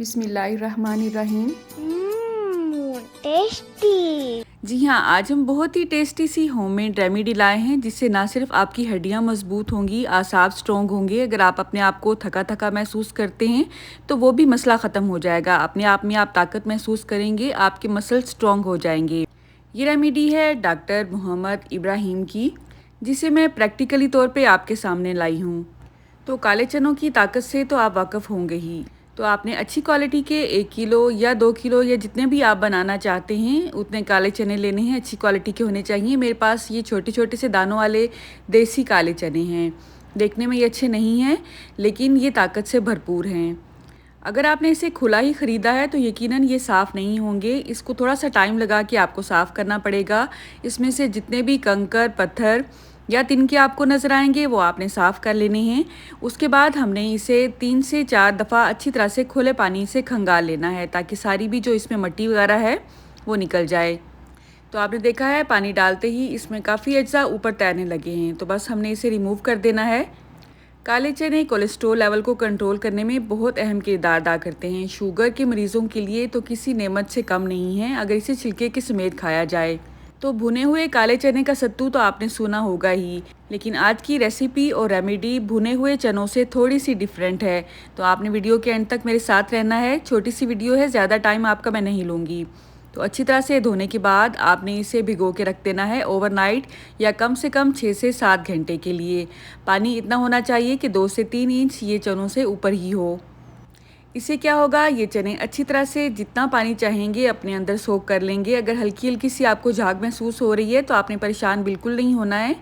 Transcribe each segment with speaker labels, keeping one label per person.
Speaker 1: बिस्मिल्लाहिर्रहमानिर्रहीम।
Speaker 2: टेस्टी।
Speaker 1: जी हाँ, आज हम बहुत ही टेस्टी सी होममेड रेमेडी लाए हैं जिससे ना सिर्फ आपकी हड्डियां मजबूत होंगी, आसाब स्ट्रॉन्ग होंगे। अगर आप अपने आप को थका थका महसूस करते हैं तो वो भी मसला ख़त्म हो जाएगा। अपने आप में आप ताकत महसूस करेंगे, आपके मसल स्ट्रॉन्ग हो जाएंगे। ये रेमेडी है डॉक्टर मोहम्मद इब्राहिम की, जिसे मैं प्रैक्टिकली तौर पे आपके सामने लाई हूँ। तो काले चनों की ताकत से तो आप वाकिफ़ होंगे ही। तो आपने अच्छी क्वालिटी के 1 किलो या 2 किलो या जितने भी आप बनाना चाहते हैं उतने काले चने लेने हैं। अच्छी क्वालिटी के होने चाहिए। मेरे पास ये छोटे छोटे से दानों वाले देसी काले चने हैं। देखने में ये अच्छे नहीं हैं, लेकिन ये ताकत से भरपूर हैं। अगर आपने इसे खुला ही ख़रीदा है तो यकीनन ये साफ़ नहीं होंगे। इसको थोड़ा सा टाइम लगा के आपको साफ़ करना पड़ेगा। इसमें से जितने भी कंकर, पत्थर या तिनके आपको नज़र आएंगे वो आपने साफ़ कर लेने हैं। उसके बाद हमने इसे 3 से 4 दफ़ा अच्छी तरह से खुले पानी से खंगाल लेना है, ताकि सारी भी जो इसमें मिट्टी वगैरह है वो निकल जाए। तो आपने देखा है पानी डालते ही इसमें काफ़ी अज्जा ऊपर तैरने लगे हैं, तो बस हमने इसे रिमूव कर देना है। काले चने कोलेस्ट्रॉल लेवल को कंट्रोल करने में बहुत अहम किरदार अदा करते हैं। शुगर के मरीजों के लिए तो किसी नेमत से कम नहीं है अगर इसे छिलके के समेत खाया जाए। तो भुने हुए काले चने का सत्तू तो आपने सुना होगा ही, लेकिन आज की रेसिपी और रेमेडी भुने हुए चनों से थोड़ी सी डिफरेंट है। तो आपने वीडियो के एंड तक मेरे साथ रहना है। छोटी सी वीडियो है, ज़्यादा टाइम आपका मैं नहीं लूँगी। तो अच्छी तरह से धोने के बाद आपने इसे भिगो के रख देना है ओवरनाइट, या कम से कम 6 से 7 घंटे के लिए। पानी इतना होना चाहिए कि 2 से 3 इंच ये चनों से ऊपर ही हो। इससे क्या होगा, ये चने अच्छी तरह से जितना पानी चाहेंगे अपने अंदर सोख कर लेंगे। अगर हल्की हल्की सी आपको झाग महसूस हो रही है तो आपने परेशान बिल्कुल नहीं होना है।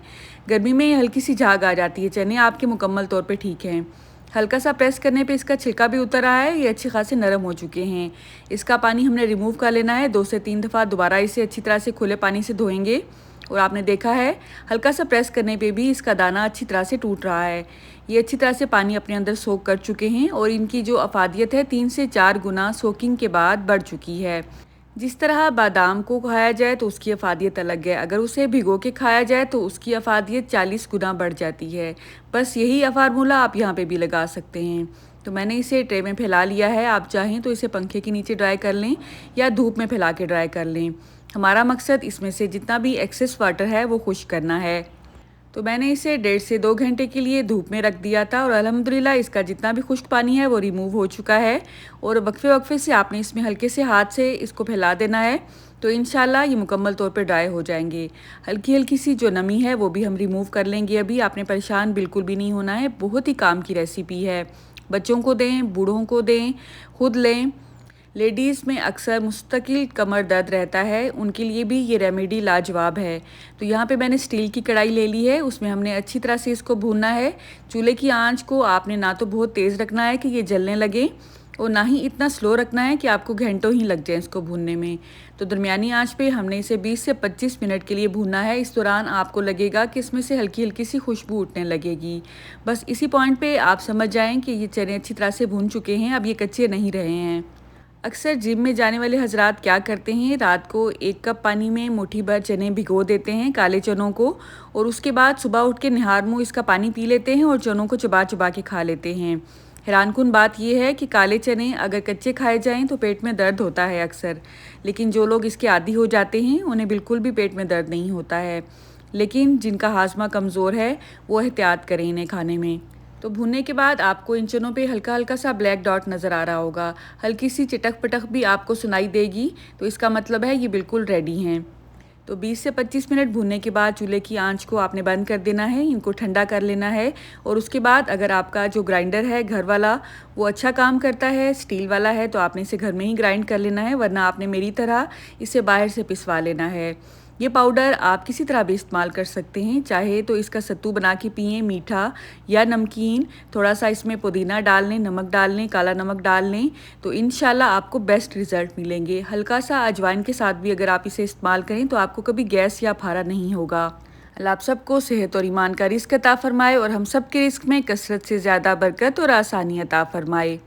Speaker 1: गर्मी में हल्की सी झाग आ जाती है, चने आपके मुकम्मल तौर पे ठीक हैं। हल्का सा प्रेस करने पे इसका छिलका भी उतर रहा है, ये अच्छे खासे नरम हो चुके हैं। इसका पानी हमने रिमूव कर लेना है। 2 से 3 दफ़ा दोबारा इसे अच्छी तरह से खुले पानी से धोएंगे। और आपने देखा है हल्का सा प्रेस करने पे भी इसका दाना अच्छी तरह से टूट रहा है। ये अच्छी तरह से पानी अपने अंदर सोख कर चुके हैं और इनकी जो अफादियत है 3 से 4 गुना सोकिंग के बाद बढ़ चुकी है। जिस तरह बादाम को खाया जाए तो उसकी अफादियत अलग है, अगर उसे भिगो के खाया जाए तो उसकी अफादियत 40 गुना बढ़ जाती है। बस यही फार्मूला आप यहाँ पे भी लगा सकते हैं। तो मैंने इसे ट्रे में फैला लिया है। आप चाहें तो इसे पंखे के नीचे ड्राई कर लें या धूप में फैला के ड्राई कर लें। हमारा मकसद इसमें से जितना भी एक्सेस वाटर है वो खुश्क करना है। तो मैंने इसे 1.5 से 2 घंटे के लिए धूप में रख दिया था और अल्हम्दुलिल्लाह इसका जितना भी खुश्क पानी है वो रिमूव हो चुका है। और वक्फे वक्फे से आपने इसमें हल्के से हाथ से इसको फैला देना है, तो इंशाल्लाह ये मुकम्मल तौर पे ड्राई हो जाएंगे। हल्की हल्की सी जो नमी है वो भी हम रिमूव कर लेंगे। अभी आपने परेशान बिल्कुल भी नहीं होना है। बहुत ही काम की रेसिपी है। बच्चों को दें, बूढ़ों को दें, खुद लें। लेडीज़ में अक्सर मुस्तकिल कमर दर्द रहता है, उनके लिए भी ये रेमेडी लाजवाब है। तो यहाँ पे मैंने स्टील की कढ़ाई ले ली है, उसमें हमने अच्छी तरह से इसको भूनना है। चूल्हे की आंच को आपने ना तो बहुत तेज़ रखना है कि ये जलने लगे, और ना ही इतना स्लो रखना है कि आपको घंटों ही लग जाए इसको भूनने में। तो दरमियानी आंच पे हमने इसे 20 से 25 मिनट के लिए भूनना है। इस दौरान आपको लगेगा कि इसमें से हल्की हल्की सी खुशबू उठने लगेगी। बस इसी पॉइंट पे आप समझ जाएं कि ये चने अच्छी तरह से भून चुके हैं, अब ये कच्चे नहीं रहे हैं। अक्सर जिम में जाने वाले हजरात क्या करते हैं, रात को 1 कप पानी में मुट्ठी भर चने भिगो देते हैं, काले चनों को, और उसके बाद सुबह उठ के निहार मुँह इसका पानी पी लेते हैं और चनों को चबा चबा के खा लेते हैं। हैरानकुन बात यह है कि काले चने अगर कच्चे खाए जाएं तो पेट में दर्द होता है अक्सर, लेकिन जो लोग इसके आदी हो जाते हैं उन्हें बिल्कुल भी पेट में दर्द नहीं होता है। लेकिन जिनका हाजमा कमज़ोर है वो एहतियात करें इन्हें खाने में। तो भुनने के बाद आपको इन चनों पे हल्का हल्का सा ब्लैक डॉट नज़र आ रहा होगा, हल्की सी चिटक पटक भी आपको सुनाई देगी, तो इसका मतलब है ये बिल्कुल रेडी हैं। तो 20 से 25 मिनट भूनने के बाद चूल्हे की आंच को आपने बंद कर देना है, इनको ठंडा कर लेना है। और उसके बाद अगर आपका जो ग्राइंडर है घर वाला वो अच्छा काम करता है, स्टील वाला है, तो आपने इसे घर में ही ग्राइंड कर लेना है, वरना आपने मेरी तरह इसे बाहर से पिसवा लेना है। ये पाउडर आप किसी तरह भी इस्तेमाल कर सकते हैं, चाहे तो इसका सत्तू बना के पिएँ, मीठा या नमकीन। थोड़ा सा इसमें पुदीना डाल लें, नमक डाल लें, काला नमक डाल लें, तो इंशाल्लाह आपको बेस्ट रिज़ल्ट मिलेंगे। हल्का सा अजवाइन के साथ भी अगर आप इसे इस्तेमाल करें तो आपको कभी गैस या फारा नहीं होगा। अल्लाह आप सबको सेहत और ईमान का रिज़्क अता फ़रमाए और हम सब के रिज़्क में कसरत से ज़्यादा बरकत और आसानी अता फ़रमाए।